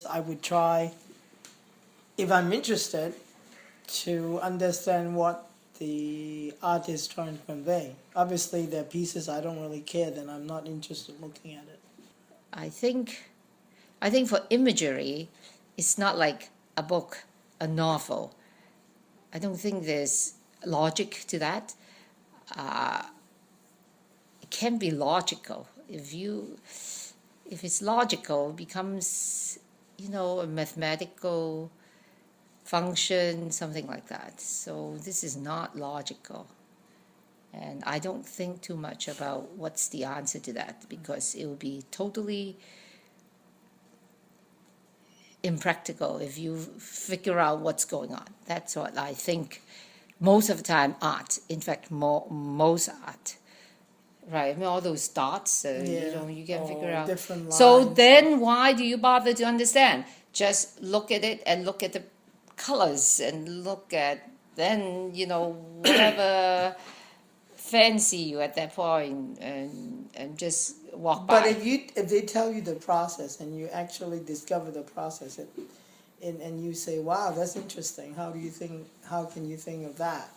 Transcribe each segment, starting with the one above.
I would try, if I'm interested, to understand what the artist is trying to convey. Obviously, there are pieces I don't really care, then I'm not interested in looking at it. I think for imagery, it's not like a book, a novel. I don't think there's logic to that. It can be logical. If it's logical, it becomes, a mathematical function, something like that. So this is not logical. And I don't think too much about what's the answer to that, because it will be totally impractical if you figure out what's going on. That's what I think most of the time art. In fact, most art. Right, I mean, all those dots, you can figure out. Different lines. So then why do you bother to understand? Just look at it and look at the colors and look at, then, whatever fancy you at that point, and just walk by. But if they tell you the process and you actually discover the process, and you say, wow, that's interesting, how can you think of that?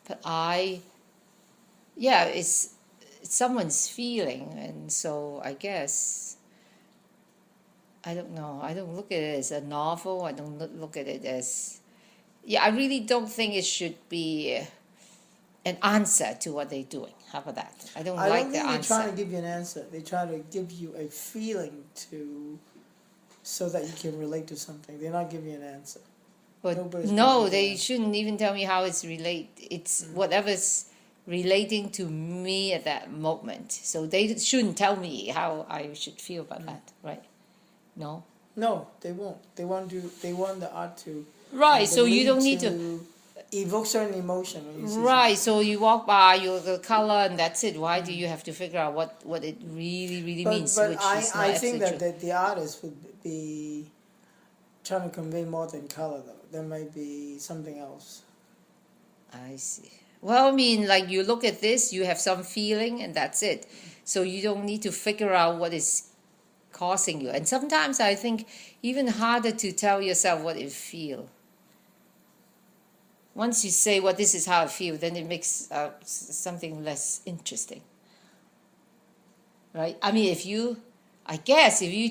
But it's someone's feeling, and so I guess, I don't know, I don't look at it as a novel, I don't look at it as, I really don't think it should be an answer to what they're doing. How about that? I don't like the answer. They're trying to give you an answer. They try to give you a feeling so that you can relate to something. They're not giving you an answer. But no, they shouldn't even tell me how it's It's whatever's relating to me at that moment. So they shouldn't tell me how I should feel about that, right? No? No, they won't. They want the art to... Right, so you don't need to evoke certain emotion when you see right, so you walk by the color and that's it. Why do you have to figure out what it really means? But which is I think that the artist would be trying to convey more than color, though. There might be something else. I see. Well, I mean, like, you look at this, you have some feeling, and that's it. So you don't need to figure out what is causing you. And sometimes I think even harder to tell yourself what you feel. Once you say, well, this is how I feel, then it makes something less interesting. Right? I mean, if you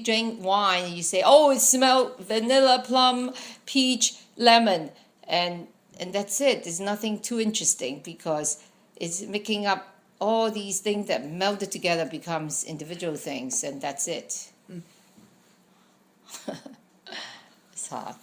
drink wine and you say, oh, it smells vanilla, plum, peach, lemon, and that's it. There's nothing too interesting, because it's making up all these things that melted together becomes individual things, and that's it. It's hard.